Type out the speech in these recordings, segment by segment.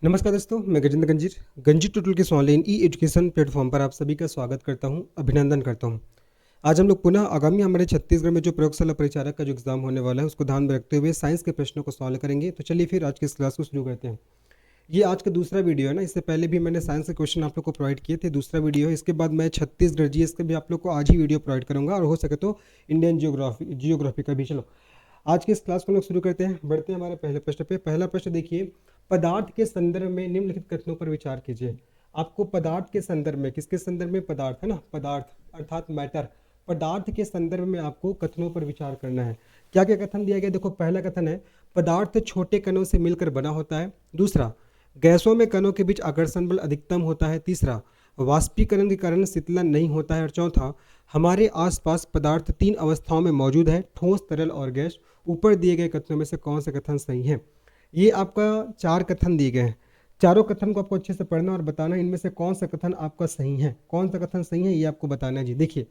नमस्कार दोस्तों, मैं गजेंद्र गंजीर गंजीर ट्यूटोरियल के इस ऑनलाइन ई एजुकेशन प्लेटफॉर्म पर आप सभी का स्वागत करता हूं, अभिनंदन करता हूं। आज हम लोग पुनः आगामी हमारे छत्तीसगढ़ में जो प्रयोगशाला परिचारक का जो एग्जाम होने वाला है उसको ध्यान में रखते हुए साइंस के प्रश्नों को सॉल्व करेंगे। तो चलिए फिर आज की इस क्लास को शुरू करते हैं। ये आज का दूसरा वीडियो है ना, इससे पहले भी मैंने साइंस के क्वेश्चन आप लोग को प्रोवाइड किए थे, दूसरा वीडियो है। इसके बाद मैं छत्तीसगढ़ जीएस के भी आप लोग को आज ही वीडियो प्रोवाइड करूंगा और हो सके तो इंडियन जियोग्राफी का भी। चलो आज की इस क्लास को लोग शुरू करते हैं, बढ़ते हैं हमारे पहले प्रश्न पे। पहला प्रश्न देखिए, पदार्थ के संदर्भ में निम्नलिखित कथनों पर विचार कीजिए। आपको पदार्थ के संदर्भ में, किसके संदर्भ में? पदार्थ है ना, पदार्थ अर्थात मैटर। पदार्थ के संदर्भ में आपको कथनों पर विचार करना है। क्या क्या कथन दिया गया? देखो, पहला कथन है पदार्थ छोटे कणों से मिलकर बना होता है। दूसरा, गैसों में कणों के बीच आकर्षण बल अधिकतम होता है। तीसरा, वाष्पीकरण के कारण शीतलन नहीं होता है। और चौथा, हमारे आसपास पदार्थ तीन अवस्थाओं में मौजूद है, ठोस, तरल और गैस। ऊपर दिए गए कथनों में से कौन सा कथन सही है? ये आपका चार कथन दिए गए हैं। चारों कथन को आपको अच्छे से पढ़ना और बताना इनमें से कौन सा कथन आपका सही है। कौन सा कथन सही है ये आपको बताना है जी। देखिए,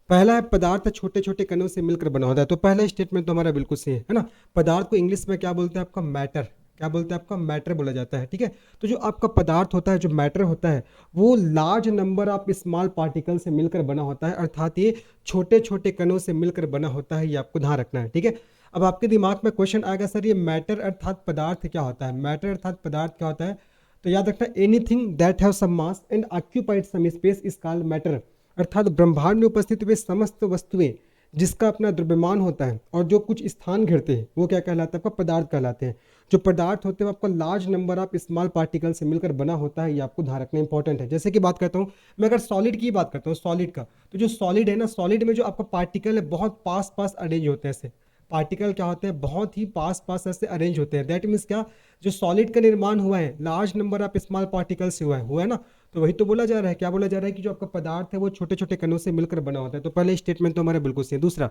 पहला है पदार्थ छोटे छोटे कणों से मिलकर बना होता है। तो पहला स्टेटमेंट तो हमारा बिल्कुल सही है ना। पदार्थ को इंग्लिश में क्या बोलते हैं? आपका मैटर। क्या बोलते हैं? आपका मैटर बोला जाता है। ठीक है, तो जो आपका पदार्थ होता है, जो मैटर होता है, वो large number of small particle से मिलकर बना होता है, अर्थात ये छोटे छोटे कणों से मिलकर बना होता है। ये आपको ध्यान रखना है। ठीक है, अब आपके दिमाग में क्वेश्चन आएगा, सर ये मैटर अर्थात पदार्थ क्या होता है? मैटर अर्थात पदार्थ क्या होता है? तो याद रखना, anything that have some mass and occupied some space is called matter. अर्थात ब्रह्मांड में उपस्थित हुए समस्त वस्तुएं जिसका अपना द्रव्यमान होता है और जो कुछ स्थान घेरते हैं वो क्या कहलाता है? आपका पदार्थ कहलाते हैं। जो पदार्थ होते हैं वो आपका large number of small particle से मिलकर बना होता है। ये आपको ध्यान रखना इंपॉर्टेंट है। जैसे कि बात करता हूँ मैं, अगर सॉलिड की बात करता हूँ, सॉलिड का, तो जो सॉलिड है ना, सॉलिड में जो आपका पार्टिकल है बहुत पास पास अरेंज होते हैं। ऐसे पार्टिकल क्या होते हैं? बहुत ही पास पास ऐसे अरेंज होते हैं। दैट मीन्स क्या, जो सॉलिड का निर्माण हुआ है large number of small particle से हुआ है ना। तो वही तो बोला जा रहा है। क्या बोला जा रहा है? कि जो आपका पदार्थ है वो छोटे छोटे कणों से मिलकर बना होता है। तो पहले स्टेटमेंट तो हमारा बिल्कुल सही है। दूसरा,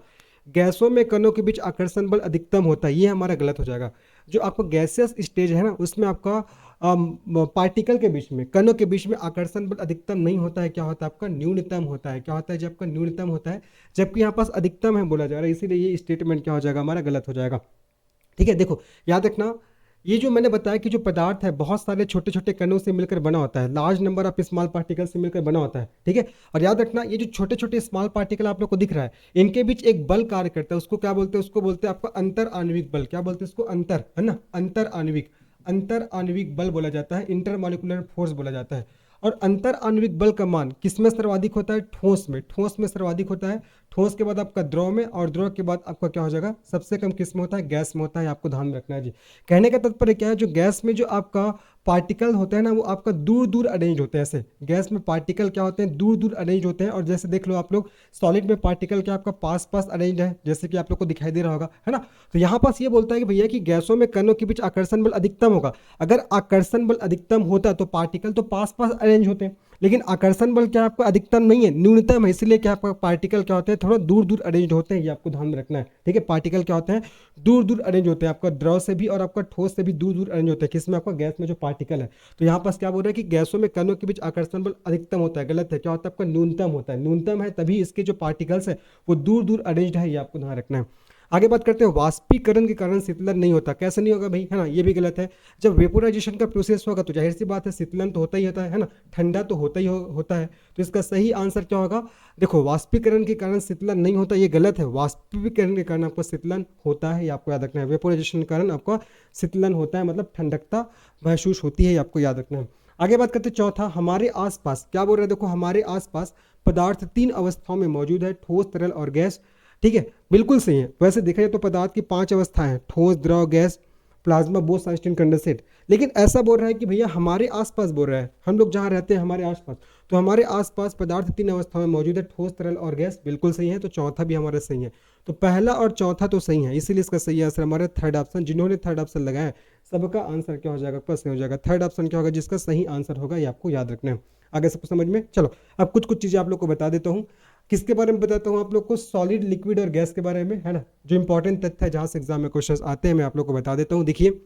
गैसों में कणों के बीच आकर्षण बल अधिकतम होता है, ये हमारा गलत हो जाएगा। जो आपका गैसियस स्टेज है ना, उसमें आपका पार्टिकल के बीच में, कणों के बीच में आकर्षण बल अधिकतम नहीं होता है। क्या होता है? आपका न्यूनतम होता है। क्या होता है? जब आपका न्यूनतम होता है, जबकि यहाँ पास अधिकतम है बोला जा रहा है, इसीलिए ये स्टेटमेंट क्या हो जाएगा? हमारा गलत हो जाएगा। ठीक है, देखो याद रखना, ये जो मैंने बताया कि जो पदार्थ है बहुत सारे छोटे छोटे कणों से मिलकर बना होता है, large number of small particle से मिलकर बना होता है। ठीक है, और याद रखना, ये जो छोटे छोटे स्मॉल पार्टिकल आप लोग को दिख रहा है, इनके बीच एक बल कार्य करता है। उसको क्या बोलते हैं? उसको बोलते हैं आपका अंतर आणविक बल। क्या बोलते हैं उसको? अंतर, है ना, अंतर आणविक बल बोला जाता है, इंटरमॉलिक्यूलर फोर्स बोला जाता है। और अंतर आणविक बल का मान किसमें सर्वाधिक होता है? ठोस में। ठोस में सर्वाधिक होता है। ठोस के बाद आपका द्रव में, और द्रव के बाद आपका क्या हो जाएगा? सबसे कम किस में होता है? गैस में होता है। आपको ध्यान रखना है जी। कहने का तात्पर्य क्या है, जो गैस में जो आपका पार्टिकल होता है ना, वो आपका दूर दूर अरेंज होते हैं। ऐसे गैस में पार्टिकल क्या होते हैं? दूर दूर अरेंज होते हैं। और जैसे देख लो आप लोग, सॉलिड में पार्टिकल क्या आपका पास पास अरेंज है, जैसे कि आप लोग को दिखाई दे रहा होगा, है ना। तो यहाँ पास ये बोलता है कि भैया कि गैसों में कणों के बीच आकर्षण बल अधिकतम होगा। अगर आकर्षण बल अधिकतम होता तो पार्टिकल तो पास पास अरेंज होते हैं, लेकिन आकर्षण बल क्या आपका अधिकतम नहीं है, न्यूनतम है। इसलिए क्या आपका पार्टिकल क्या होते हैं? थोड़ा दूर दूर अरेंज होते हैं। ये आपको ध्यान में रखना है। ठीक है, पार्टिकल क्या होते हैं? दूर दूर अरेंज होते हैं। आपका द्रव से भी और आपका ठोस से भी दूर दूर अरेंज होते हैं। किसमें? आपका गैस में जो पार्टिकल है। तो यहाँ पास क्या बोल रहा है कि गैसों में कणों के बीच आकर्षण बल अधिकतम होता है। गलत है। क्या होता है? आपका न्यूनतम होता है। न्यूनतम है तभी इसके जो पार्टिकल्स है वो दूर दूर अरेंज्ड है। ये आपको ध्यान रखना है। आगे बात करते हैं, वाष्पीकरण के कारण शीतलन नहीं होता। कैसे नहीं होगा भाई, है ना? ये भी गलत है। जब वेपोराइजेशन का प्रोसेस होगा तो जाहिर सी बात है शीतलन तो होता ही होता है ना, ठंडा तो होता ही होता है। तो इसका सही आंसर क्या होगा? देखो, वाष्पीकरण के कारण शीतलन नहीं होता, ये गलत है। वाष्पीकरण के कारण आपको शीतलन होता है, ये आपको याद रखना है। वेपोराइजेशन के कारण आपका शीतलन होता है, मतलब ठंडकता महसूस होती है, ये आपको याद रखना है। आगे बात करते हैं चौथा, हमारे आसपास। क्या बोल रहे हैं? देखो, हमारे आसपास पदार्थ तीन अवस्थाओं में मौजूद है, ठोस, तरल और गैस। ठीक है, बिल्कुल सही है। वैसे देखा जाए तो पदार्थ की पांच अवस्थाएं हैं, ठोस, द्रव, gas, plasma, Bose, Einstein, condensate. लेकिन ऐसा बोल रहा है कि भैया हमारे आसपास बोल रहा है, हम लोग जहाँ रहते हैं हमारे आसपास। तो हमारे आसपास पदार्थ तीन अवस्थाओं में मौजूद है, ठोस, तरल और गैस। बिल्कुल सही है। तो चौथा भी हमारा सही है। तो पहला और चौथा तो सही है, इसीलिए इसका सही आंसर हमारा थर्ड ऑप्शन। जिन्होंने थर्ड ऑप्शन लगाया है सबका आंसर क्या हो जाएगा? प्लस हो जाएगा। थर्ड ऑप्शन क्या होगा जिसका सही आंसर होगा, ये आपको याद रखना है। आगे सबको समझ में? चलो अब कुछ कुछ चीजें आप लोग को बता देता हूँ। किसके बारे में बताता हूँ आप लोग को? सॉलिड, लिक्विड और गैस के बारे में, है ना। जो इंपॉर्टेंट तथ्य है जहां से एग्जाम में क्वेश्चंस आते हैं मैं आप लोग को बता देता हूँ। देखिए,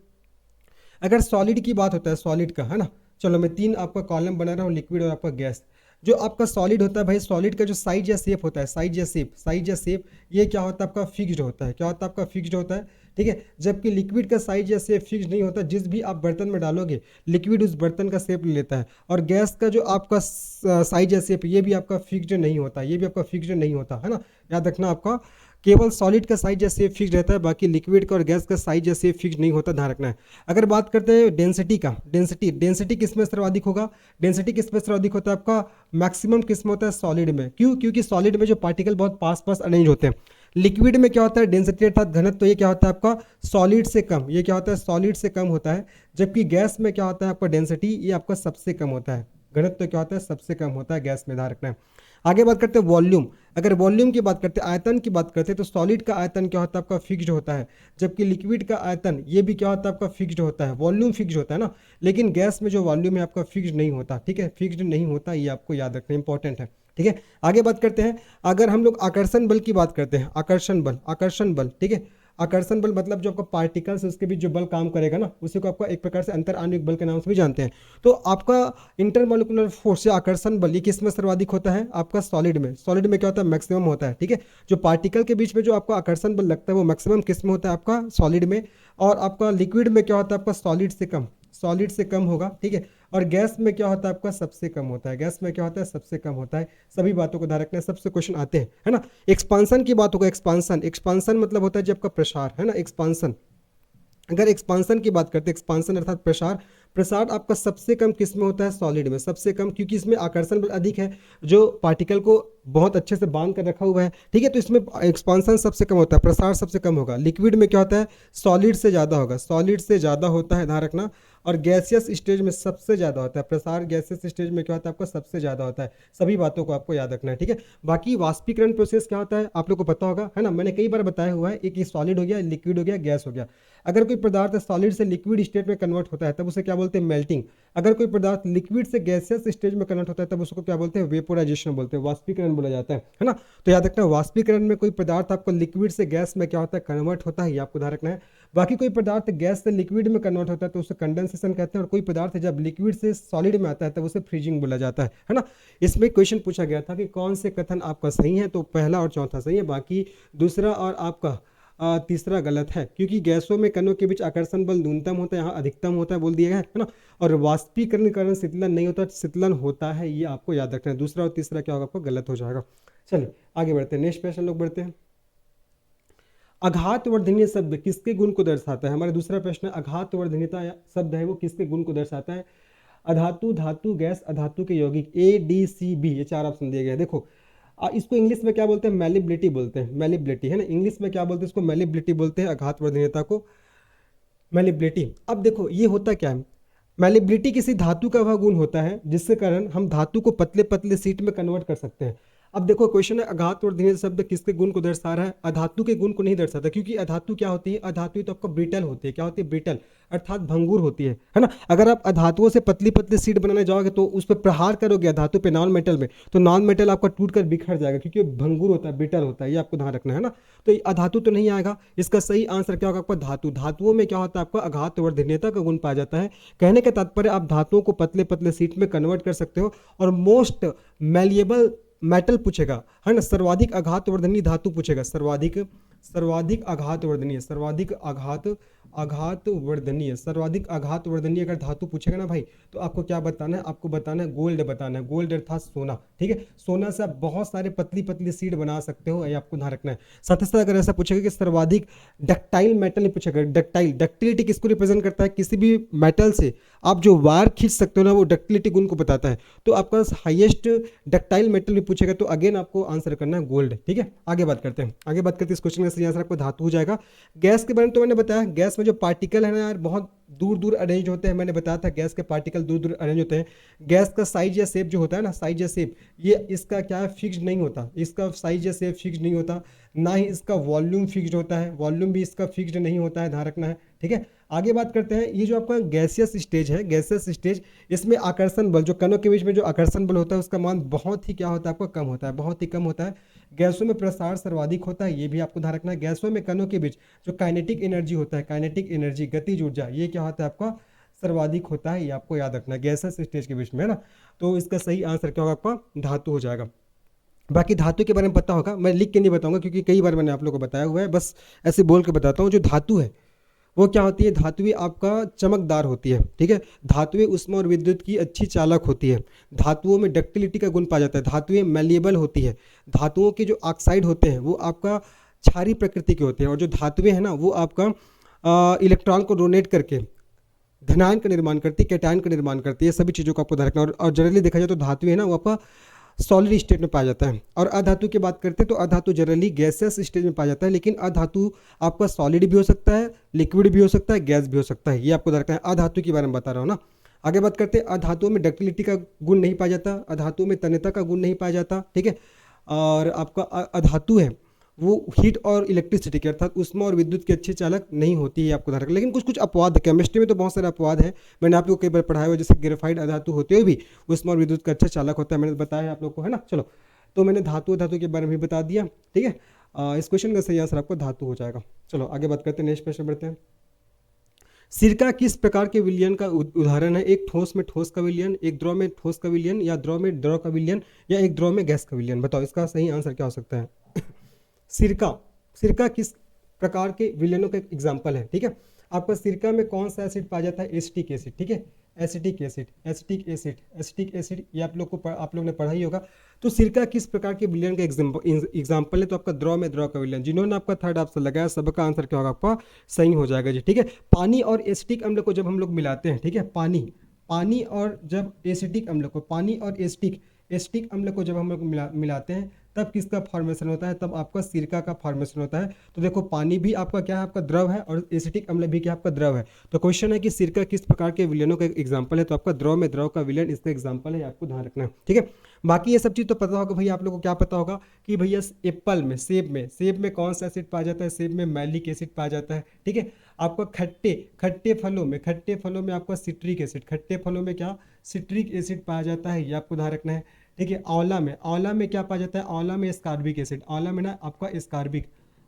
अगर सॉलिड की बात होता है, सॉलिड का, है ना, चलो मैं तीन आपका कॉलम बना रहा हूँ, लिक्विड और आपका गैस। जो आपका सॉलिड होता है भाई, सॉलिड का जो साइज या शेप होता है, साइज या शेप ये क्या होता है आपका फिक्स्ड होता है, क्या होता है आपका फिक्स्ड होता है, ठीक है। जबकि लिक्विड का साइज या शेप फिक्स्ड नहीं होता, जिस भी आप बर्तन में डालोगे लिक्विड उस बर्तन का शेप ले लेता है। और गैस का जो आपका साइज या शेप ये भी आपका फिक्स्ड नहीं होता, ये भी आपका फिक्स्ड नहीं होता है ना, याद रखना आपका। केवल सॉलिड का साइज या शेप फिक्स रहता है, बाकी लिक्विड का और गैस का साइज या शेप फिक्स नहीं होता, ध्यान रखना है। अगर बात करते हैं डेंसिटी का, डेंसिटी किस में सर्वाधिक होगा, डेंसिटी किस में सर्वाधिक होता है आपका, मैक्सिमम किस में होता है, सॉलिड में। क्यों, क्योंकि सॉलिड में जो पार्टिकल बहुत पास पास अरेंज होते हैं। लिक्विड में क्या होता है, डेंसिटी अर्थात घनत्व, तो ये क्या होता है आपका सॉलिड से कम, ये क्या होता है सॉलिड से कम होता है। जबकि गैस में क्या होता है आपका डेंसिटी, ये आपका सबसे कम होता है, घनत्व क्या होता है सबसे कम होता है गैस में, ध्यान रखना है। आगे बात करते हैं वॉल्यूम। अगर वॉल्यूम की बात करते हैं, आयतन की बात करते हैं, तो सॉलिड का आयतन क्या होता है आपका फिक्स्ड होता है। जबकि लिक्विड का आयतन ये भी क्या होता है आपका फिक्स्ड होता है, वॉल्यूम फिक्स्ड होता है ना। लेकिन गैस में जो वॉल्यूम है आपका फिक्स्ड नहीं होता, ठीक है, फिक्स्ड नहीं होता, ये आपको याद रखना इंपॉर्टेंट है, ठीक है। आगे बात करते हैं, अगर हम लोग आकर्षण बल की बात करते हैं, आकर्षण बल, ठीक है। आकर्षण बल मतलब जो आपका पार्टिकल्स है उसके बीच जो बल काम करेगा ना, उसी को आपका एक प्रकार से अंतर आणविक बल के नाम से भी जानते हैं। तो आपका इंटरमोलिकुलर फोर्स या आकर्षण बल ये किस में सर्वाधिक होता है आपका सॉलिड में, सॉलिड में क्या होता है मैक्सिमम होता है, ठीक है। जो पार्टिकल के बीच में जो आपका आकर्षण बल लगता है वो मैक्सिमम किस में होता है आपका सॉलिड में। और आपका लिक्विड में क्या होता है आपका सॉलिड से कम, सॉलिड से कम होगा, ठीक है। और गैस में क्या होता है आपका सबसे कम होता है, गैस में क्या होता है सबसे कम होता है। सभी बातों को ध्यान रखना है, सबसे क्वेश्चन आते हैं, है ना। एक्सपांसन की बात होगा, एक्सपांसन मतलब होता है जब आपका प्रसार, है ना, एक्सपांसन। अगर एक्सपांसन की बात करते हैं, एक्सपांसन अर्थात प्रसार, प्रसार आपका सबसे कम किस में होता है सॉलिड में, सबसे कम, क्योंकि इसमें आकर्षण बल अधिक है, जो पार्टिकल को बहुत अच्छे से बांध कर रखा हुआ है, ठीक है। तो इसमें एक्सपांसन सबसे कम होता है, प्रसार सबसे कम होगा। लिक्विड में क्या होता है सॉलिड से ज़्यादा होगा, सॉलिड से ज़्यादा होता है, ध्यान रखना। और गैसियस स्टेज में सबसे ज़्यादा होता है प्रसार, गैसियस स्टेज में क्या होता है आपका सबसे ज़्यादा होता है। सभी बातों को आपको याद रखना है, ठीक है। बाकी वाष्पीकरण प्रोसेस क्या होता है आप लोग को पता होगा, है ना, मैंने कई बार बताया हुआ है। एक सॉलिड हो गया, लिक्विड हो गया, गैस हो गया। अगर कोई पदार्थ सॉलिड से लिक्विड स्टेट में कन्वर्ट होता है तब उसे क्या बोलते हैं मेल्टिंग। अगर कोई पदार्थ लिक्विड से गैसियस स्टेज में कन्वर्ट होता है तब उसको क्या बोलते हैं वेपोराइजेशन बोलते हैं, वाष्पीकरण बोला जाता है ना। तो याद रखना वाष्पीकरण में कोई पदार्थ आपको लिक्विड से गैस में क्या होता है कन्वर्ट होता है, ये आपको ध्यान रखना है। बाकी कोई पदार्थ गैस से लिक्विड में कन्वर्ट होता है तो उसे कंडेंसेशन कहते हैं। और कोई पदार्थ जब लिक्विड से सॉलिड में आता है तब उसे फ्रीजिंग बोला जाता है ना। इसमें क्वेश्चन पूछा गया था कि कौन से कथन आपका सही है, तो पहला और चौथा सही है, बाकी दूसरा और आपका तीसरा गलत है। क्योंकि गैसों में कणों के बीच आकर्षण बल न्यूनतम होता है, यहाँ अधिकतम होता है बोल दिया गया है ना। और वाष्पीकरण के कारण शीतलन नहीं होता, शीतलन होता है, ये आपको याद रखना है। दूसरा और तीसरा क्या होगा आपको गलत हो जाएगा। चलिए आगे बढ़ते हैं, नेक्स्ट प्रश्न लोग बढ़ते हैं। आघातवर्धनीय शब्द किसके गुण को दर्शाता है, हमारा दूसरा प्रश्न है आघातवर्धनीयता शब्द है वो किसके गुण को दर्शाता है। अधातु, धातु, गैस, अधातु के यौगिक, ए डी सी बी, ये चार ऑप्शन दिए गए हैं। देखो इसको इंग्लिश में क्या बोलते हैं मैलिबिलिटी बोलते हैं, मैलिबिलिटी है ना, इंग्लिश में क्या बोलते हैं इसको मैलिबिलिटी बोलते हैं, आघातवर्धनीयता को मैलिबिलिटी। अब देखो ये होता क्या है, मैलिबिलिटी किसी धातु का वह गुण होता है जिसके कारण हम धातु को पतले पतले शीट में कन्वर्ट कर सकते हैं। अब देखो क्वेश्चन है आघातवर्धनीय शब्द किसके गुण को दर्शा रहा है, अधातु के गुण को नहीं दर्शाता। क्योंकि अधातु क्या होती है, अधातु तो आपको ब्रिटल होती है, क्या होती है ब्रिटल अर्थात भंगुर होती है ना। अगर आप अधातुओं से पतली पतली शीट बनाने जाओगे तो उस पर प्रहार करोगे धातु पे नॉन मेटल में, तो नॉन मेटल आपका टूट कर बिखर जाएगा, क्योंकि भंगुर होता है ब्रिटल होता है, ये आपको ध्यान रखना है ना। तो ये अधातु तो नहीं आएगा, इसका सही आंसर क्या होगा आपका धातु। धातुओं में क्या होता है आपका आघातवर्धनीयता का गुण पाया जाता है। कहने का तात्पर्य आप धातुओं को पतले पतले शीट में कन्वर्ट कर सकते हो। और मोस्ट मैलिएबल मेटल पूछेगा, है ना, सर्वाधिक आघातवर्धनीय धातु पूछेगा, सर्वाधिक सर्वाधिक आघातवर्धनीय सर्वाधिक सर्वाधिक आघातवर्धनीय अगर धातु पूछेगा ना भाई, तो आपको क्या बताना है, आपको बताना है गोल्ड, बताना है गोल्ड अर्थात सोना, ठीक है। सोना से आप बहुत सारे पतली पतली सीड बना सकते हो, ये आपको ध्यान रखना है। साथ ही साथ अगर ऐसा पूछेगा कि सर्वाधिक डक्टाइल मेटल नहीं पूछेगा, डक्टिलिटी किसको रिप्रेजेंट करता है, किसी भी मेटल से आप जो वायर खींच सकते हो ना वो डक्टिलिटी गुण को बताता है। तो आपका हाईएस्ट डक्टाइल मेटल भी पूछेगा तो अगेन आपको आंसर करना है गोल्ड, ठीक है। आगे बात करते हैं, इस क्वेश्चन का सही आंसर आपको धातु हो जाएगा। गैस के बारे में तो मैंने बताया, गैस में जो पार्टिकल है ना यार बहुत दूर दूर अरेंज होते हैं, मैंने बताया था गैस के पार्टिकल दूर दूर अरेंज होते हैं। गैस का साइज या शेप जो होता है ना, साइज या शेप ये इसका क्या है फिक्स्ड नहीं होता, इसका साइज या शेप फिक्स्ड नहीं होता, ना ही इसका वॉल्यूम फिक्स्ड होता है, वॉल्यूम भी इसका फिक्स्ड नहीं होता है, ध्यान रखना है, ठीक है। आगे बात करते हैं, ये जो आपका गैसियस स्टेज है, गैसियस स्टेज, इसमें आकर्षण बल जो कणों के बीच में जो आकर्षण बल होता है उसका मान बहुत ही क्या होता है आपको कम होता है, बहुत ही कम होता है। गैसों में प्रसार सर्वाधिक होता है, ये भी आपको ध्यान रखना है। गैसों में कणों के बीच जो काइनेटिक एनर्जी होता है, काइनेटिक एनर्जी गतिज ऊर्जा, ये क्या होता है आपका सर्वाधिक होता है, ये आपको याद रखना है गैसेस स्टेज के बीच में, है ना। तो इसका सही आंसर क्या होगा आपका, धातु हो जाएगा। बाकी धातु के बारे में पता होगा, मैं लिख के नहीं बताऊंगा क्योंकि कई बार मैंने आप लोगों को बताया हुआ है, बस ऐसे बोल के बताता हूँ। जो धातु है वो क्या होती है, धातुएं आपका चमकदार होती है, ठीक है। धातुएं ऊष्मा और विद्युत की अच्छी चालक होती है। धातुओं में डक्टिलिटी का गुण पाया जाता है। धातुएं मैलिएबल होती है। धातुओं के जो ऑक्साइड होते हैं वो आपका क्षारीय प्रकृति के होते हैं। और जो धातुएं हैं ना वो आपका इलेक्ट्रॉन को डोनेट करके धनायन का निर्माण करती है, कैटायन का निर्माण करती है। सभी चीज़ों को आपको ध्यान रखना। और जनरली देखा जाए तो धातु है ना वो आपका सॉलिड स्टेट में पाया जाता है। और अधातु की बात करते हैं तो अधातु जनरली गैसियस स्टेज में पाया जाता है, लेकिन अधातु आपका सॉलिड भी हो सकता है, लिक्विड भी हो सकता है, गैस भी हो सकता है। ये आपको ध्यान रखना है। अधातु के बारे में बता रहा हूँ ना। आगे बात करते हैं, अधातुओं में डक्टिलिटी का गुण नहीं पाया जाता, अधातुओं में तन्यता का गुण नहीं पाया जाता, ठीक है। और आपका अधातु है वो हीट और इलेक्ट्रिसिटी के अर्थात ऊष्मा और विद्युत के अच्छे चालक नहीं होती है, आपको ध्यान रखना। लेकिन कुछ कुछ अपवाद है, केमिस्ट्री में तो बहुत सारे अपवाद है, मैंने आप लोग कई बार पढ़ाया हुआ। जैसे ग्रेफाइड अधातु होते हुए भी ऊष्मा और विद्युत का अच्छा चालक होता है, मैंने बताया है आप लोग को, है ना। चलो, तो मैंने धातु धातु के बारे में भी बता दिया, ठीक है। इस क्वेश्चन का सही आंसर आपको धातु हो जाएगा। चलो आगे बात करते हैं, नेक्स्ट प्रश्न बढ़ते हैं। सिरका किस प्रकार के विलयन का उदाहरण है? एक ठोस में ठोस का विलयन, एक द्रव में ठोस का विलयन, या द्रव में द्रव का विलयन, या एक द्रव में गैस का विलयन। बताओ इसका सही आंसर क्या हो सकता है। सिरका, सिरका किस प्रकार के विलयनों का एग्जाम्पल है, ठीक है। आपका सिरका में कौन सा एसिड पाया जाता है? एसिटिक एसिड, ठीक है। Acetic acid, acetic acid, acetic acid, ये आप लोग ने पढ़ा ही होगा। तो सिरका किस प्रकार के विलयन का एग्जाम्पल है? तो आपका द्रव में द्रव का विलयन। जिन्होंने आपका थर्ड ऑप्शन लगाया सबका आंसर क्या होगा आपका सही हो जाएगा जी, ठीक है। पानी और एसिटिक अम्ल को जब हम लोग मिलाते हैं, ठीक है, पानी पानी और जब एसिटिक अम्ल को, पानी और एसिटिक अम्ल को जब हम लोग मिलाते हैं तब किसका फॉर्मेशन होता है? तब आपका सिरका का फॉर्मेशन होता है। तो देखो पानी भी आपका क्या है, आपका द्रव है, और एसिटिक अम्ल भी क्या आपका द्रव है। तो क्वेश्चन है कि सिरका किस प्रकार के विलयनों का एग्जाम्पल है? तो आपका द्रव में द्रव का विलयन इसका एग्जाम्पल है, आपको ध्यान रखना है, ठीक है। बाकी ये सब चीज़ तो पता होगा भैया, आप लोगों को क्या पता होगा कि भैया एप्पल में, सेब में कौन सा एसिड पाया जाता है? सेब में मैलिक एसिड पाया जाता है, ठीक है। आपका खट्टे खट्टे फलों में आपका सिट्रिक एसिड, खट्टे फलों में क्या सिट्रिक एसिड पाया जाता है, ये आपको ध्यान रखना है, ठीक है। आंवला में क्या पाया जाता है? आंवला में स्कार्बिक एसिड, आंवला में ना आपका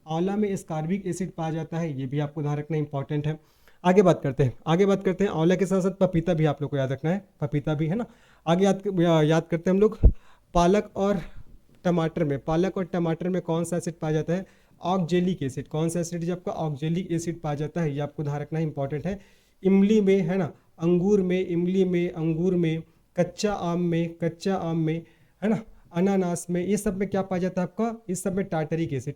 आंवला में स्कार्बिक एसिड पाया जाता है, ये भी आपको ध्यान रखना इंपॉर्टेंट है। आगे बात करते हैं आंवला के साथ साथ पपीता भी आप लोग को याद रखना है, पपीता भी, है ना। आगे याद करते हैं हम लोग पालक और टमाटर में कौन सा एसिड पाया जाता है? Oxalic acid. कौन सा एसिड? आपका ऑक्जेलिक एसिड पाया जाता है, ये आपको ध्यान रखना इंपॉर्टेंट है। इमली में, है ना, अंगूर में, कच्चा आम में, है ना, अनानास में, ये सब में क्या पाया जाता है आपका? इस सब में टार्टरिक एसिड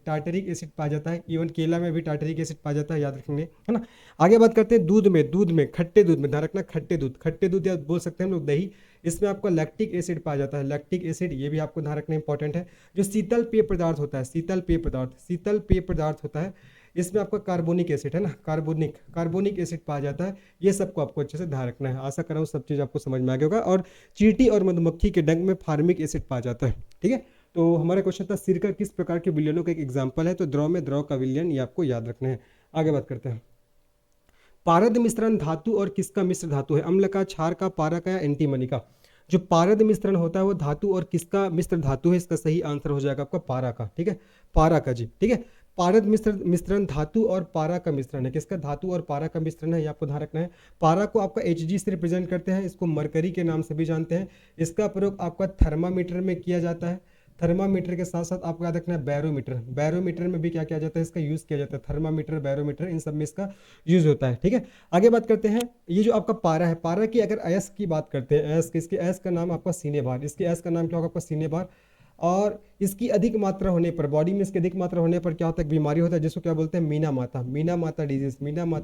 पाया जाता है। इवन केला में भी टार्टरिक एसिड पाया जाता है, याद रखेंगे, है ना। आगे बात करते हैं दूध में खट्टे दूध में, ध्यान रखना खट्टे दूध या बोल सकते हैं हम लोग दही, इसमें आपका लैक्टिक एसिड पाया जाता है, लैक्टिक एसिड, ये भी आपको ध्यान रखना इंपॉर्टेंट है। जो शीतल पेय पदार्थ होता है, इसमें आपका कार्बोनिक एसिड, है ना, कार्बोनिक एसिड पाया जाता है। ये सबको आपको अच्छे से ध्यान रखना है। आशा कर रहा हूँ सब चीज़ आपको समझ में आ गया होगा। और चींटी और मधुमक्खी के डंक में फार्मिक एसिड पाया जाता है, ठीक है। तो हमारा क्वेश्चन था सिरका किस प्रकार के विलयनों का एक एग्जाम्पल है? तो द्रव में द्रव का विलयन, ये आपको याद रखना है। आगे बात करते हैं, पारद मिश्रण धातु और किसका मिश्र धातु है? अम्ल का, क्षार का, पारा का, या एंटीमनी का? जो पारद मिश्रण होता है वो धातु और किसका मिश्र धातु है? इसका सही आंसर हो जाएगा आपका पारा का, ठीक है, पारा का जी, ठीक है। पारद मिश्रण धातु और पारा का मिश्रण है। किसका? धातु और पारा का मिश्रण है, ये आपको ध्यान रखना है। पारा को आपका Hg से रिप्रेजेंट करते हैं, इसको मरकरी के नाम से भी जानते हैं। इसका प्रयोग आपका थर्मामीटर में किया जाता है। थर्मामीटर के साथ साथ आपको याद रखना है बैरोमीटर में भी क्या किया जाता है? इसका यूज़ किया जाता है। थर्मामीटर, बैरोमीटर, इन सब में इसका यूज़ होता है, ठीक है। आगे बात करते हैं, ये जो आपका पारा है, पारा की अगर अयस्क की बात करते हैं, इसके अयस्क का नाम आपका सीने बार, इसके अयस्क का नाम क्या होगा आपका सीने बार। और इसकी अधिक मात्रा होने पर, बॉडी में इसकी अधिक मात्रा होने पर क्या होता है? बीमारी होता है, जिसको क्या बोलते हैं? मीना माता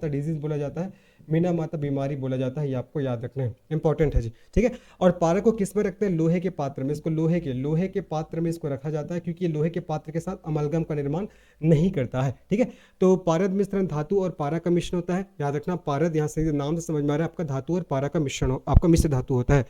डिजीज बोला जाता है, मीना माता बीमारी बोला जाता है, ये आपको याद रखना है, इंपॉर्टेंट है जी, ठीक है। और पारा को किस में रखते हैं? लोहे के पात्र में। इसको लोहे के पात्र में इसको रखा जाता है, क्योंकि ये लोहे के पात्र के साथ अमलगम का निर्माण नहीं करता है, ठीक है। तो पारद मिश्रण धातु और पारा का मिश्रण होता है, याद रखना। पारद यहाँ से नाम से समझ में आ रहा है आपका धातु और पारा का मिश्रण, आपका मिश्र धातु होता है।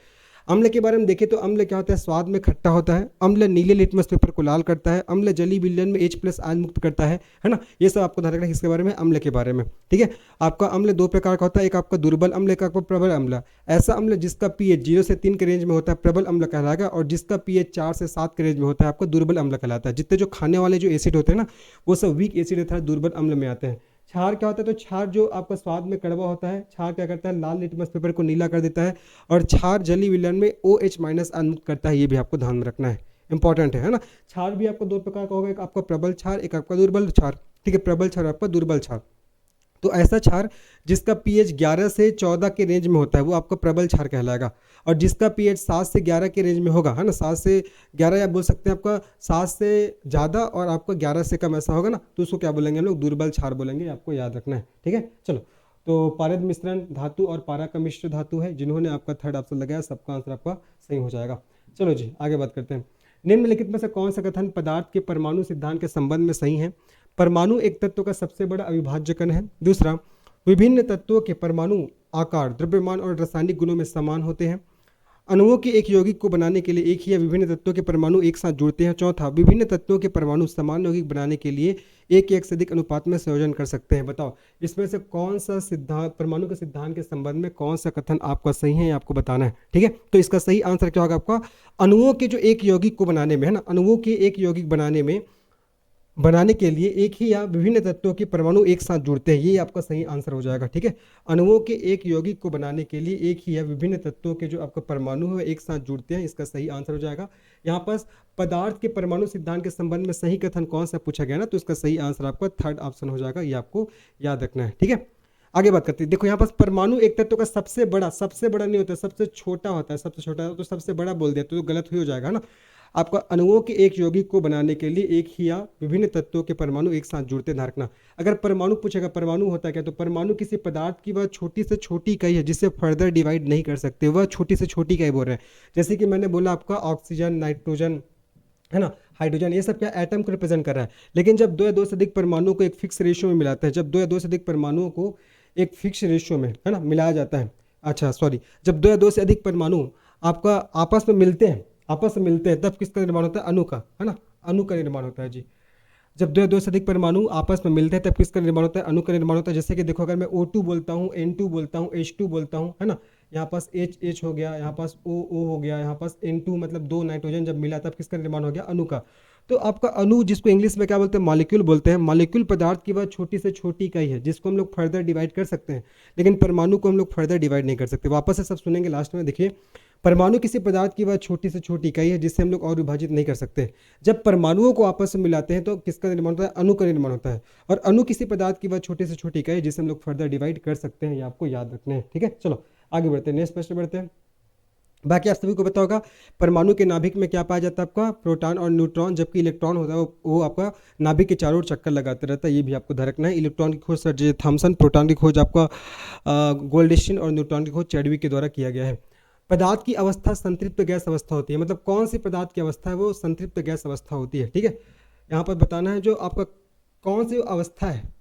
अम्ल के बारे में देखें तो अम्ल क्या होता है? स्वाद में खट्टा होता है। अम्ल नीले लिटमस पेपर को लाल करता है। अम्ल जली विलयन में H+ आयन मुक्त करता है ना। ये सब आपको ध्यान रखना है किसके बारे में? अम्ल के बारे में, ठीक है। आपका अम्ल दो प्रकार का होता है, एक आपका दुर्बल अम्ल, एक आपका प्रबल अम्ल। ऐसा अम्ल जिसका pH 0 से 3 के रेंज में होता है प्रबल अम्ल कहलाएगा, और जिसका pH 4 से 7 के रेंज में होता है आपका दुर्बल अम्ल कहलाता है। जितने जो खाने वाले जो एसिड होते हैं ना वो सब वीक एसिड अर्थात दुर्बल अम्ल में आते हैं। क्षार क्या होता है, तो क्षार जो आपका स्वाद में कड़वा होता है, क्षार क्या करता है, लाल लिटमस पेपर को नीला कर देता है, और क्षार जलीय विलयन में OH माइनस अन्मुक्त करता है, ये भी आपको ध्यान में रखना है, इंपॉर्टेंट है ना। क्षार भी आपको दो प्रकार का होगा, एक आपका प्रबल क्षार, एक आपका दुर्बल क्षार, ठीक है, प्रबल क्षार आपका दुर्बल क्षार। तो ऐसा क्षार जिसका पीएच 11 से 14 के रेंज में होता है वो आपका प्रबल क्षार कहलाएगा, और जिसका पीएच 7 से 11 के रेंज में होगा, है ना, 7 से 11 या बोल सकते हैं आपका 7 से ज़्यादा और आपका 11 से कम ऐसा होगा ना, तो उसको क्या बोलेंगे हम लोग, दुर्बल क्षार बोलेंगे, आपको याद रखना है, ठीक है। चलो, तो पारद मिश्रण धातु और पारा का मिश्र धातु है, जिन्होंने आपका थर्ड ऑप्शन लगाया, सबका आंसर आपका सही हो जाएगा। चलो जी, आगे बात करते हैं। निम्नलिखित में से कौन सा कथन पदार्थ के परमाणु सिद्धांत के संबंध में सही है? परमाणु एक तत्व का सबसे बड़ा अविभाज्य कण है। दूसरा, विभिन्न तत्वों के परमाणु आकार, द्रव्यमान और रासायनिक गुणों में समान होते हैं। अणुओं के एक यौगिक को बनाने के लिए एक ही या विभिन्न तत्वों के परमाणु एक साथ जुड़ते हैं। चौथा, विभिन्न तत्वों के परमाणु समान यौगिक बनाने के लिए एक या एक से अधिक अनुपात में संयोजन कर सकते हैं। बताओ, इसमें से कौन सा सिद्धांत, परमाणु के सिद्धांत के संबंध में कौन सा कथन आपका सही है, आपको बताना है, ठीक है। तो इसका सही आंसर क्या होगा आपका, अणुओं के जो एक यौगिक को बनाने में, है ना, अणुओं के एक यौगिक बनाने के लिए एक ही या विभिन्न तत्वों के परमाणु एक साथ जुड़ते हैं, ये आपका सही आंसर हो जाएगा, ठीक है। अणुओं के एक यौगिक को बनाने के लिए एक ही या विभिन्न तत्वों के जो आपका परमाणु है एक साथ जुड़ते हैं, इसका सही आंसर हो जाएगा। यहाँ पर पदार्थ के परमाणु सिद्धांत के संबंध में सही कथन कौन सा पूछा गया ना, तो इसका सही आंसर आपका थर्ड ऑप्शन हो जाएगा, ये आपको याद रखना है, ठीक है। आगे बात करते हैं। देखो यहाँ पर परमाणु एक तत्व का सबसे बड़ा नहीं होता, सबसे छोटा होता है, सबसे छोटा, तो सबसे बड़ा बोल दिया तो गलत ही हो जाएगा ना। आपका अणुओं के एक यौगिक को बनाने के लिए एक ही या विभिन्न तत्वों के परमाणु एक साथ जुड़ते, ध्यान रखना। अगर परमाणु पूछेगा परमाणु होता है क्या, तो परमाणु किसी पदार्थ की वह छोटी से छोटी इकाई है जिसे फर्दर डिवाइड नहीं कर सकते, वह छोटी से छोटी इकाई बोल रहे हैं। जैसे कि मैंने बोला आपका ऑक्सीजन, नाइट्रोजन, है ना, हाइड्रोजन, ये सब क्या एटम को रिप्रेजेंट कर रहा है। लेकिन जब दो या दो से अधिक परमाणुओं को एक फिक्स रेशियो में मिलाते हैं, जब दो या दो से अधिक परमाणुओं को एक फिक्स रेशियो में, है ना, मिलाया जाता है, अच्छा सॉरी, जब दो या दो से अधिक परमाणु आपका आपस में मिलते हैं तब किसका निर्माण होता है, अणु का, है ना, अणु का निर्माण होता है जी। जब दो से अधिक परमाणु आपस में मिलते हैं तब किसका निर्माण होता है, अणु का निर्माण होता है। जैसे कि देखो, अगर मैं O2 बोलता हूँ, N2 बोलता हूँ, H2 बोलता हूँ, है ना, यहाँ पास H हो गया, यहाँ पास O हो गया, यहाँ पास N2, मतलब दो नाइट्रोजन जब मिला तब किसका निर्माण हो गया, अणु का। तो आपका अणु, जिसको इंग्लिश में क्या बोलते हैं, मॉलिक्यूल बोलते हैं। मॉलिक्यूल पदार्थ की वह छोटी से छोटी इकाई है जिसको हम लोग फर्दर डिवाइड कर सकते हैं, लेकिन परमाणु को हम लोग फर्दर डिवाइड नहीं कर सकते। वापस से सब सुनेंगे लास्ट में, देखिए, परमाणु किसी पदार्थ की वह छोटी से छोटी इकाई है जिससे हम लोग और विभाजित नहीं कर सकते। जब परमाणुओं को आपस में मिलाते हैं तो किसका निर्माण होता है, अणु का निर्माण होता है। और अणु किसी पदार्थ की वह छोटी से छोटी इकाई है जिससे हम लोग फर्दर डिवाइड कर सकते हैं, ये आपको याद रखना है, ठीक है। चलो आगे बढ़ते हैं, नेक्स्ट प्रश्न बढ़ते हैं। बाकी आप सभी को पता होगा परमाणु के नाभिक में क्या पाया जाता है, आपका प्रोटॉन और न्यूट्रॉन, जबकि इलेक्ट्रॉन होता है वो आपका नाभिक के चारों ओर चक्कर लगाते रहता है, ये भी आपको ध्यान रखना है। इलेक्ट्रॉन की खोज सर जे थॉमसन, प्रोटॉन की खोज आपका गोल्डस्टीन और न्यूट्रॉन की खोज चैडविक के द्वारा किया गया है। पदार्थ की अवस्था संतृप्त गैस अवस्था होती है, मतलब कौन सी पदार्थ की अवस्था है वो संतृप्त गैस अवस्था होती है, ठीक है। यहाँ पर बताना है जो आपका कौन सी अवस्था है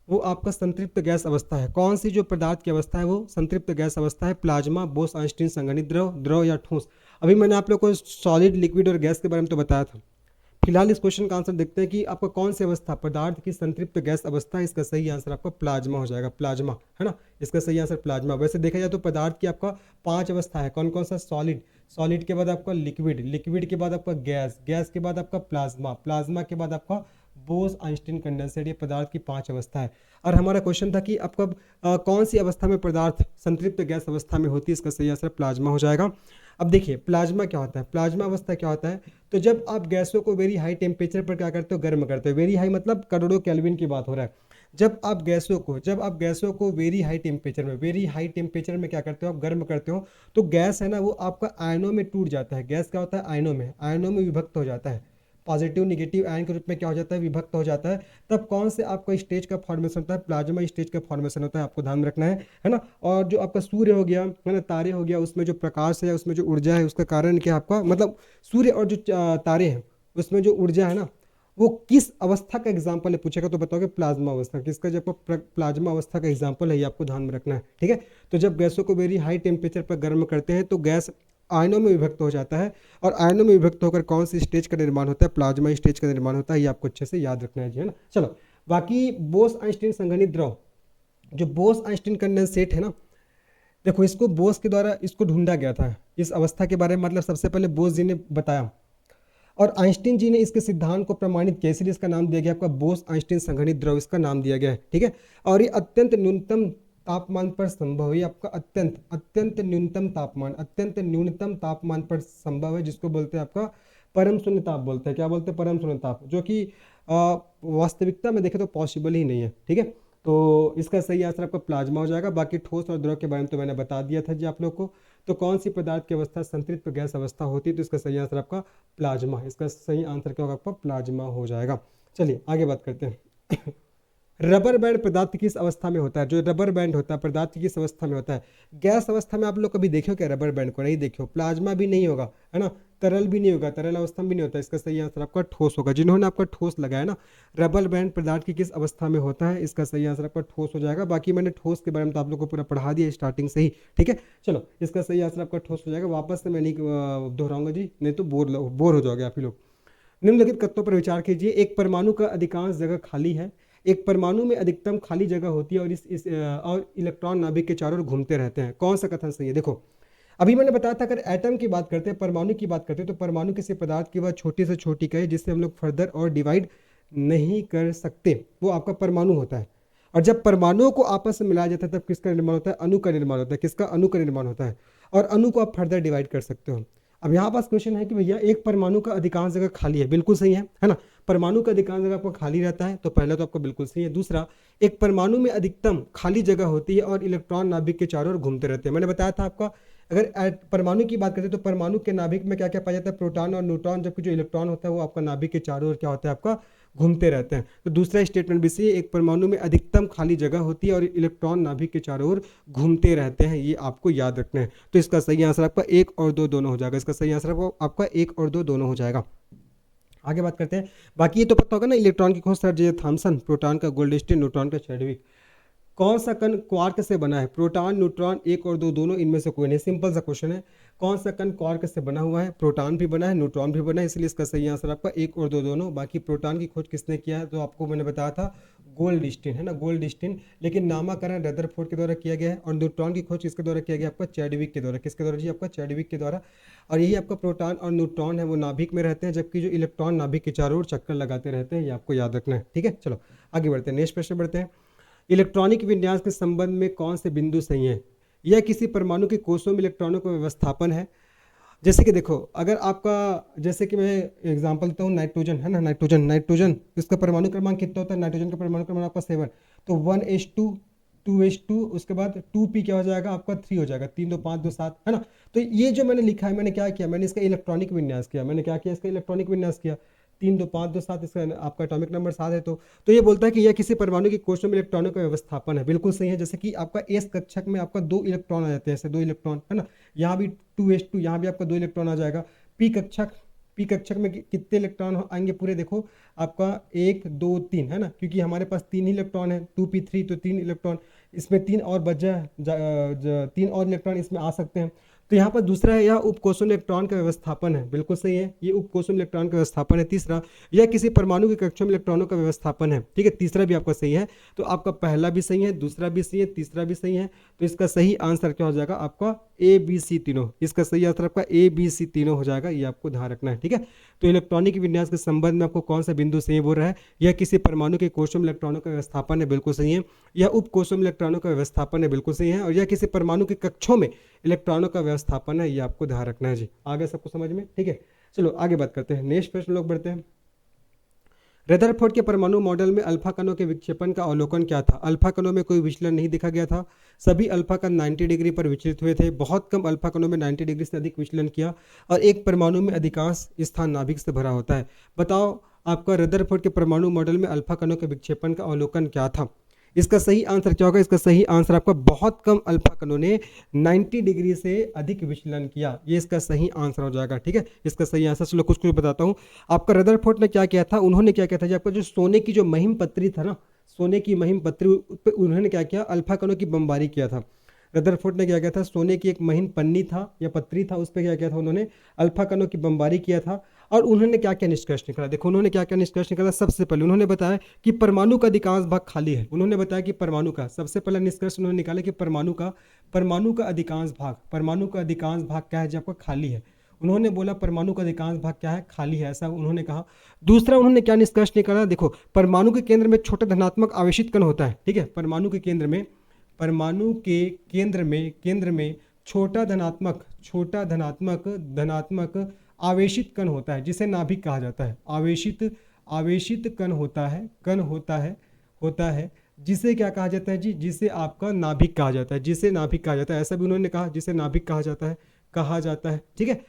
वो आपका संतृप्त गैस अवस्था है। कौन सी जो पदार्थ की अवस्था है वो संतृप्त गैस अवस्था है, प्लाज्मा, बोस आइंस्टीन संघनित द्रव, द्रव या ठोस। अभी मैंने आप लोग को सॉलिड, लिक्विड और गैस के बारे में तो बताया था। फिलहाल इस क्वेश्चन का आंसर देखते हैं कि आपका कौन सी अवस्था पदार्थ की संतृप्त गैस अवस्था है। इसका सही आंसर आपका प्लाज्मा हो जाएगा, प्लाज्मा, है ना, इसका सही आंसर प्लाज्मा। वैसे देखा जाए तो पदार्थ की आपका 5 अवस्था है, कौन कौन सा, सॉलिड, सॉलिड के बाद आपका लिक्विड, लिक्विड के बाद आपका गैस, गैस के बाद आपका प्लाज्मा, प्लाज्मा के बाद आपका बोस आइंस्टीन कंडेंसेट। ये पदार्थ की 5 अवस्था है। और हमारा क्वेश्चन था कि आपका कौन सी अवस्था में पदार्थ संतृप्त गैस अवस्था में होती है, इसका सही आंसर प्लाज्मा हो जाएगा। अब देखिए प्लाज्मा क्या होता है, प्लाज्मा अवस्था क्या होता है, तो जब आप गैसों को वेरी हाई टेम्परेचर पर क्या करते हो, गर्म करते हो। वेरी हाई मतलब करोड़ों केल्विन की बात हो रहा है। जब आप गैसों को वेरी हाई टेम्परेचर में क्या करते हो, आप गर्म करते हो, तो गैस है ना वो आपका आयनों में टूट जाता है। गैस क्या होता है, आयनों में विभक्त हो जाता है, पॉजिटिव निगेटिव आयन के रूप में क्या हो जाता है, विभक्त हो जाता है। तब कौन से आपका स्टेज का फॉर्मेशन होता है, प्लाज्मा स्टेज का फॉर्मेशन होता है, आपको ध्यान रखना है ना। और जो आपका सूर्य हो गया, है ना, तारे हो गया, उसमें जो प्रकाश है, उसमें जो ऊर्जा है, उसका कारण क्या आपका, मतलब सूर्य और जो तारे हैं उसमें जो ऊर्जा है ना वो किस अवस्था का एग्जाम्पल है पूछेगा तो बताओगे प्लाज्मा अवस्था। किसका, जब प्लाज्मा अवस्था का एग्जाम्पल है, ये आपको ध्यान में रखना है, ठीक है। तो जब गैसों को वेरी हाई टेम्परेचर पर गर्म करते हैं तो गैस आयनों में विभक्त हो जाता है, और आयनों में विभक्त होकर कौन सी स्टेज का निर्माण होता है, प्लाज्मा स्टेज का निर्माण होता है। ये आपको अच्छे से याद रखना है जी, है ना। चलो बाकी बोस आइंस्टीन संघनित द्रव, जो बोस आइंस्टीन कंडेंसेट है ना, देखो इसको बोस के द्वारा इसको ढूंढा गया था, इस अवस्था के बारे में, मतलब सबसे पहले बोस जी ने बताया। और आइंस्टीन जी ने इसके सिद्धांत को प्रमाणित किया, इसलिए इसका नाम दिया गया आपका बोस आइंस्टीन संघनित द्रव, इसका नाम दिया गया है। ठीक है, और ये अत्यंत न्यूनतम तापमान पर संभव है, ये आपका अत्यंत अत्यंत न्यूनतम तापमान, अत्यंत न्यूनतम तापमान पर संभव है, जिसको बोलते हैं आपका परम शून्य ताप बोलते हैं। क्या बोलते हैं? परम शून्य ताप, जो कि वास्तविकता में देखें तो पॉसिबल ही नहीं है। ठीक है, तो इसका सही आंसर आपका प्लाज्मा हो जाएगा। बाकी ठोस और द्रव के बारे में तो मैंने बता दिया था जी आप लोग को। तो कौन सी पदार्थ की अवस्था संतृप्त गैस अवस्था होती है? तो इसका सही आंसर आपका प्लाज्मा, इसका सही आंसर क्या होगा? आपका प्लाज्मा हो जाएगा। चलिए आगे बात करते हैं। रबर बैंड पदार्थ की किस अवस्था में होता है? जो रबर बैंड होता है पदार्थ की किस अवस्था में होता है? गैस अवस्था में आप लोग कभी देखे हो क्या रबर बैंड को? नहीं देखे हो। प्लाज्मा भी नहीं होगा, है ना, तरल भी नहीं होगा, तरल अवस्था में भी नहीं होता। इसका सही आंसर आपका ठोस होगा। जिन्होंने आपका ठोस लगाया ना, रबर बैंड पदार्थ की किस अवस्था में होता है, इसका सही आंसर आपका ठोस हो जाएगा। बाकी मैंने ठोस के बारे में तो आप लोग को पूरा पढ़ा दिया स्टार्टिंग से ही। ठीक है, चलो इसका सही आंसर आपका ठोस हो जाएगा। वापस से मैं नहीं दोहराऊंगा जी, नहीं तो बोर हो जाओगे आप ही लोग। निम्नलिखित तत्वों पर विचार कीजिए। एक परमाणु का अधिकांश जगह खाली है, एक परमाणु में अधिकतम खाली जगह होती है और और इलेक्ट्रॉन नाभिक के चारों ओर घूमते रहते हैं। कौन सा कथन सही है? देखो, अभी मैंने बताया था अगर एटम की बात करते हैं, परमाणु की बात करते हैं, तो परमाणु किसी पदार्थ की वह छोटी से छोटी इकाई जिससे हम लोग फर्दर और डिवाइड नहीं कर सकते, वो आपका परमाणु होता है। और जब परमाणुओं को आपस में मिलाया जाता है तब किसका निर्माण होता है? अणु का निर्माण होता है। किसका? अणु का निर्माण होता है। और अणु को आप फर्दर डिवाइड कर सकते हो। अब यहाँ पास क्वेश्चन है कि भैया एक परमाणु का अधिकांश जगह खाली है, बिल्कुल सही है ना। परमाणु का अधिकांश जगह आपको खाली रहता है, तो पहला तो आपको बिल्कुल सही है। दूसरा, एक परमाणु में अधिकतम खाली जगह होती है और इलेक्ट्रॉन नाभिक के चारों ओर घूमते रहते हैं। मैंने बताया था आपका, अगर परमाणु की बात करें तो परमाणु के नाभिक में क्या क्या पाया जाता है? प्रोटॉन और न्यूट्रॉन, जबकि जो इलेक्ट्रॉन होता है वो आपका नाभिक के चारों ओर क्या होता है? आपका घूमते रहते हैं। तो दूसरा स्टेटमेंट भी सही है, एक परमाणु में अधिकतम खाली जगह होती है और इलेक्ट्रॉन नाभिक के चारों ओर घूमते रहते हैं, ये आपको याद रखना है। तो इसका सही आंसर आपका 1 और 2 दोनों हो जाएगा। इसका सही आंसर आपका 1 और 2 दोनों हो जाएगा। आगे बात करते हैं। बाकी ये तो पता होगा ना, इलेक्ट्रॉन की खोज सर जे थॉमसन, प्रोटॉन का गोल्डस्टीन, न्यूट्रॉन का चैडविक। कौन सा कण क्वार्क से बना है? प्रोटॉन, न्यूट्रॉन, 1 और 2 दोनों, इनमें से कोई नहीं। सिंपल सा क्वेश्चन है। कौन सा कण क्वार्क से बना हुआ है? प्रोटॉन भी बना है, न्यूट्रॉन भी बना है, इसलिए इसका सही आंसर आपका 1 और 2 दोनों। बाकी प्रोटॉन की खोज किसने किया है? तो आपको मैंने बताया था गोल्डस्टीन, है ना, गोल्डस्टीन। लेकिन नामकरण रदरफोर्ड के द्वारा किया गया है। और न्यूट्रॉन की खोज किसके द्वारा किया गया? आपका चैडविक के द्वारा। किसके द्वारा जी? आपका चैडविक के द्वारा। और यही आपका प्रोटॉन और न्यूट्रॉन है वो नाभिक में रहते हैं, जबकि जो इलेक्ट्रॉन नाभिक के चारों ओर चक्कर लगाते रहते हैं, ये आपको याद रखना है। ठीक है, चलो आगे बढ़ते हैं। नेक्स्ट प्रश्न बढ़ते हैं। इलेक्ट्रॉनिक विन्यास के संबंध में कौन से बिंदु सही हैं? यह किसी परमाणु के कोषों में इलेक्ट्रॉनों का व्यवस्थापन है। जैसे कि देखो, अगर आपका, जैसे कि मैं एग्जांपल देता हूँ, नाइट्रोजन है ना, नाइट्रोजन इसका परमाणु क्रमांक कितना होता है? नाइट्रोजन का परमाणु क्रमांक आपका 7, तो 1s2 2s2, उसके बाद 2p क्या हो जाएगा? आपका 3 हो जाएगा। 3 2 5 2 7, है ना। तो ये जो मैंने लिखा है, मैंने क्या किया? मैंने इसका इलेक्ट्रॉनिक विन्यास किया। मैंने क्या किया? इसका इलेक्ट्रॉनिक विन्यास किया। 3 2 5 2 7, इसका आपका एटॉमिक नंबर 7 है। तो ये बोलता है कि यह किसी परमाणु के कोषों में इलेक्ट्रॉनों का व्यवस्थापन है। बिल्कुल सही है। जैसे कि आपका एस कक्षक में आपका 2 इलेक्ट्रॉन आ जाते हैं, ऐसे 2 इलेक्ट्रॉन, है ना। यहाँ भी 2s2, यहाँ भी आपका 2 इलेक्ट्रॉन आ जाएगा। पी कक्षक में कितने इलेक्ट्रॉन आएंगे पूरे? देखो आपका 1 2 3, है ना, क्योंकि हमारे पास 3 ही इलेक्ट्रॉन है, 2p3, तो 3 इलेक्ट्रॉन, इसमें 3 और बच जाए, 3 और इलेक्ट्रॉन इसमें आ सकते हैं। तो यहाँ पर दूसरा है, यह उपकोषों में इलेक्ट्रॉन का व्यवस्थापन है। बिल्कुल सही है, ये उपकोषों में इलेक्ट्रॉन का व्यवस्थापन है। तीसरा, यह किसी परमाणु के कक्षों में इलेक्ट्रॉनों का व्यवस्थापन है। ठीक है, तीसरा भी आपका सही है। तो आपका पहला भी सही है, दूसरा भी सही है, तीसरा भी सही है। तो इसका सही आंसर क्या हो जाएगा? आपका ABC तीनों। इसका सही आंसर आपका ABC तीनों हो जाएगा, ये आपको ध्यान रखना है। ठीक है, तो इलेक्ट्रॉनिक विन्यास के संबंध में आपको कौन सा बिंदु सही बोल रहा है? यह किसी परमाणु के कोषों में इलेक्ट्रॉनों का व्यवस्थापन है। बिल्कुल सही है। यह उपकोषों में इलेक्ट्रॉनों का व्यवस्थापन है। बिल्कुल सही है। और यह किसी परमाणु के कक्षों में इलेक्ट्रॉनों का व्यवस्थापन है, ये आपको ध्यान रखना है जी। आगे सबको समझ में? ठीक है, चलो आगे बात करते हैं। नेक्स्ट प्रश्न लोग बढ़ते हैं। रदरफोर्ड के परमाणु मॉडल में अल्फा कणों के विक्षेपण का अवलोकन क्या था? अल्फा कणों में कोई विचलन नहीं दिखा गया था। सभी अल्फा कण 90 डिग्री पर विचलित हुए थे। बहुत कम अल्फा कणों में 90 डिग्री से अधिक विचलन किया। और एक परमाणु में अधिकांश स्थान नाभिक से भरा होता है। बताओ आपका रदरफोर्ड के परमाणु मॉडल में अल्फा कणों के विक्षेपण का अवलोकन क्या था? इसका सही आंसर क्या होगा? इसका सही आंसर आपका बहुत कम अल्फा कणों ने 90 डिग्री से अधिक विचलन किया, ये इसका सही आंसर हो जाएगा। ठीक है, इसका सही आंसर, चलो कुछ कुछ बताता हूँ। आपका रदरफोर्ड ने क्या किया था? उन्होंने क्या किया था जी, आपका जो सोने की जो महिम पत्री था ना, सोने की महिम पत्री पे उन्होंने क्या किया? अल्फा कणों की बमबारी किया था। रदरफोर्ड ने क्या किया था? सोने की एक महीन पन्नी था या पत्री था, उस पर क्या किया था? उन्होंने अल्फा कणों की बमबारी किया था। और उन्होंने क्या क्या निष्कर्ष निकाला? देखो उन्होंने क्या क्या निष्कर्ष निकाला। सबसे पहले उन्होंने बताया कि परमाणु का अधिकांश भाग खाली है। उन्होंने बताया कि परमाणु का सबसे पहला निष्कर्ष उन्होंने निकाला कि परमाणु का अधिकांश भाग क्या है? जो आपका खाली है। उन्होंने बोला परमाणु का अधिकांश भाग क्या है, खाली है, ऐसा उन्होंने कहा। दूसरा उन्होंने क्या निष्कर्ष निकाला, देखो परमाणु के केंद्र में छोटा धनात्मक आवेशित कण होता है, ठीक है, परमाणु के केंद्र में छोटा धनात्मक आवेशित कण होता है जिसे नाभिक कहा जाता है। आवेशित कण होता है जिसे क्या कहा जाता है जी, जिसे आपका नाभिक कहा जाता है, ऐसा भी उन्होंने कहा, जिसे नाभिक कहा जाता है, ठीक है।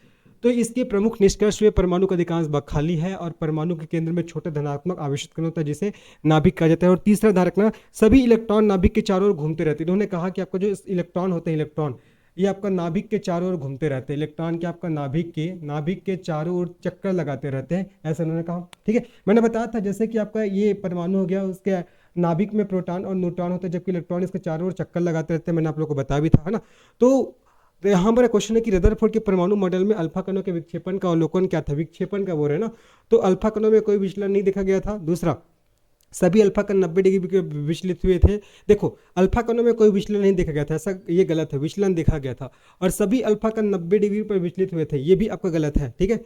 तो इसके प्रमुख निष्कर्ष हुए परमाणु का अधिकांश भाग खाली है और परमाणु के केंद्र में छोटा धनात्मक आवेशित कण होता है जिसे नाभिक कहा जाता है। और तीसरा ध्यान रखना, सभी इलेक्ट्रॉन नाभिक के चारों ओर घूमते रहते हैं। इन्होंने कहा कि आपका जो इलेक्ट्रॉन होते हैं, ये आपका नाभिक के चारों ओर घूमते रहते हैं। इलेक्ट्रॉन के आपका नाभिक के चारों ओर चक्कर लगाते रहते हैं, ऐसा उन्होंने कहा, ठीक है। मैंने बताया था जैसे कि आपका ये परमाणु हो गया, उसके नाभिक में प्रोटॉन और न्यूट्रॉन होते हैं जबकि इलेक्ट्रॉन इसके चारों ओर चक्कर लगाते रहते हैं, मैंने आप लोगों को बताया भी था, है ना। तो यहाँ पर क्वेश्चन है कि रदरफोर्ड के परमाणु मॉडल में अल्फा कणों के विक्षेपण का अवलोकन क्या था, विक्षेपण का बोल रहे हैं ना। तो अल्फा कणों में कोई विचलन नहीं देखा गया था। दूसरा, सभी अल्फा कण 90 डिग्री के विचलित हुए थे। देखो अल्फा कणों में कोई विचलन नहीं देखा गया था, ऐसा ये गलत है, विचलन देखा गया था। और सभी अल्फा कण 90 डिग्री पर विचलित हुए थे, ये भी आपका गलत है, ठीक है।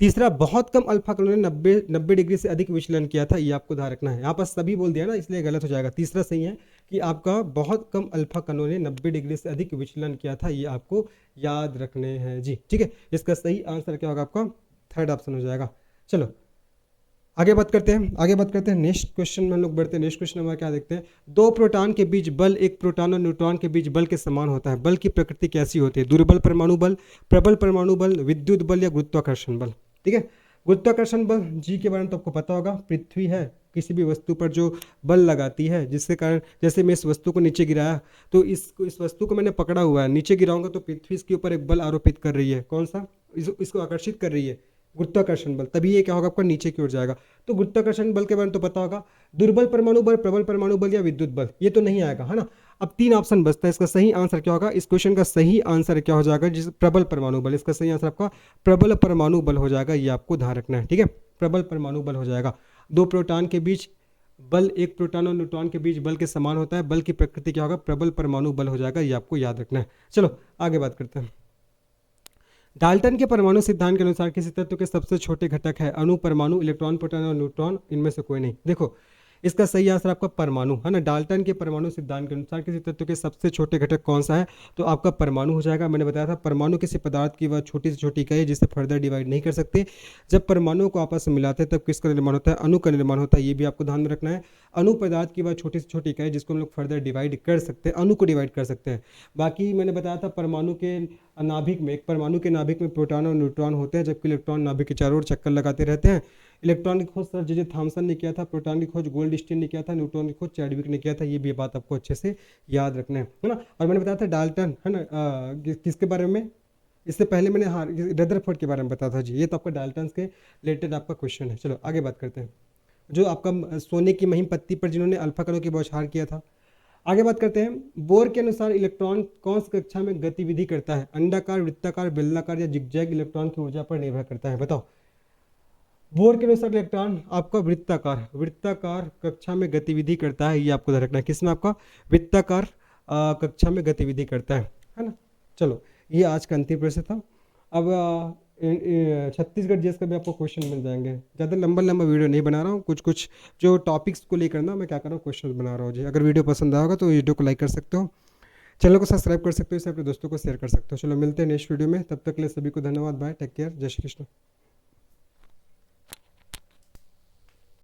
तीसरा, बहुत कम अल्फा कणों ने 90 डिग्री से अधिक विचलन किया था, ये आपको ध्यान रखना है। यहाँ पर सभी बोल दिया ना, इसलिए गलत हो जाएगा। तीसरा सही है कि आपका बहुत कम अल्फा कणों ने 90 डिग्री से अधिक विचलन किया था, ये आपको याद रखने हैं जी, ठीक है। इसका सही आंसर क्या होगा आपका, थर्ड ऑप्शन हो जाएगा। चलो आगे बात करते हैं नेक्स्ट क्वेश्चन में हम लोग बढ़ते हैं। नेक्स्ट क्वेश्चन हमारा क्या देखते हैं, दो प्रोटॉन के बीच बल एक प्रोटॉन और न्यूट्रॉन के बीच बल के समान होता है, बल की प्रकृति कैसी होती है, दुर्बल परमाणु बल, प्रबल परमाणु बल, विद्युत बल या गुरुत्वाकर्षण बल, ठीक है। गुरुत्वाकर्षण बल जी के बारे में तो आपको पता होगा, पृथ्वी है किसी भी वस्तु पर जो बल लगाती है, जिसके कारण जैसे मैं इस वस्तु को नीचे गिराया तो इस वस्तु को मैंने पकड़ा हुआ है, नीचे गिराऊंगा तो पृथ्वी इसके ऊपर एक बल आरोपित कर रही है, कौन सा, इसको आकर्षित कर रही है, गुरुत्वाकर्षण बल, तभी ये क्या होगा आपका नीचे की ओर जाएगा। तो गुरुत्वाकर्षण बल के बारे में तो पता होगा, दुर्बल परमाणु बल, प्रबल परमाणु बल या विद्युत बल, ये तो नहीं आएगा, है ना। अब 3 ऑप्शन बचता है, इसका सही आंसर क्या होगा, इस क्वेश्चन का सही आंसर क्या हो जाएगा, जिस प्रबल परमाणु बल, इसका सही आंसर आपका प्रबल परमाणु बल हो जाएगा, ये आपको ध्यान रखना है, ठीक है। प्रबल परमाणु बल हो जाएगा। दो प्रोटॉन के बीच बल एक प्रोटॉन और न्यूट्रॉन के बीच बल के समान होता है, बल की प्रकृति क्या होगा, प्रबल परमाणु बल हो जाएगा, ये आपको याद रखना है। चलो आगे बात करते हैं। डाल्टन के परमाणु सिद्धांत के अनुसार किसी तत्व के सबसे छोटे घटक है अणु, परमाणु, इलेक्ट्रॉन, प्रोटॉन और न्यूट्रॉन, इनमें से कोई नहीं। देखो इसका सही आंसर आपका परमाणु है ना। डाल्टन के परमाणु सिद्धांत के अनुसार किसी तत्व के सबसे छोटे घटक कौन सा है, तो आपका परमाणु हो जाएगा। मैंने बताया था परमाणु किसी पदार्थ की वह छोटी से छोटी इकाई है जिसे फर्दर डिवाइड नहीं कर सकते। जब परमाणुओं को आपस में मिलाते हैं तब किसका निर्माण होता है, अणु का निर्माण होता है, ये भी आपको ध्यान में रखना है। अणु पदार्थ की वह छोटी से छोटी इकाई जिसको हम लोग फर्दर डिवाइड कर सकते हैं, अणु को डिवाइड कर सकते हैं। बाकी मैंने बताया था परमाणु के नाभिक में, एक परमाणु के नाभिक में प्रोटॉन और न्यूट्रॉन होते हैं जबकि इलेक्ट्रॉन नाभिक के चारों ओर चक्कर लगाते रहते हैं। इलेक्ट्रॉन की खोज सर जे थॉमसन ने किया था, प्रोटॉन की खोज गोल्डस्टीन ने किया था, न्यूट्रॉन की खोज चैडविक ने किया था, ये भी बात आपको अच्छे से याद रखना है ना। और मैंने बताया था डाल्टन है ना किसके बारे में, इससे पहले मैंने हाँ रदरफोर्ड के बारे में बताया था जी, ये तो आपका डाल्टन के रिलेटेड आपका क्वेश्चन है। चलो आगे बात करते हैं, जो आपका सोने की महीन पत्ती पर जिन्होंने अल्फा कणों की बौछार किया था। आगे बात करते हैं, बोर के अनुसार इलेक्ट्रॉन कौन सी कक्षा में गतिविधि करता है, अंडाकार, वृत्ताकार, बेलनाकार या जिगजैग इलेक्ट्रॉन की ऊर्जा पर निर्भर करता है, बताओ। बोर के अनुसार इलेक्ट्रॉन आपका वृत्ताकार कक्षा में गतिविधि करता है, ये आपको ध्यान रखना है, किसमें आपका वृत्ताकार कक्षा में गतिविधि करता है ना। चलो ये आज का अंतिम प्रश्न था। अब छत्तीसगढ़ जीएस का भी आपको क्वेश्चन मिल जाएंगे, ज़्यादा लंबा वीडियो नहीं बना रहा हूँ, कुछ कुछ जो टॉपिक्स को लेकर ना मैं क्या कर रहा हूँ क्वेश्चन बना रहा हूँ जी। अगर वीडियो पसंद आएगा तो वीडियो को लाइक कर सकते हो, चैनल को सब्सक्राइब कर सकते हो, इसे अपने दोस्तों को शेयर कर सकते हो। चलो मिलते हैं नेक्स्ट वीडियो में, तब तक के लिए सभी को धन्यवाद, बाय, टेक केयर, जय श्री कृष्ण।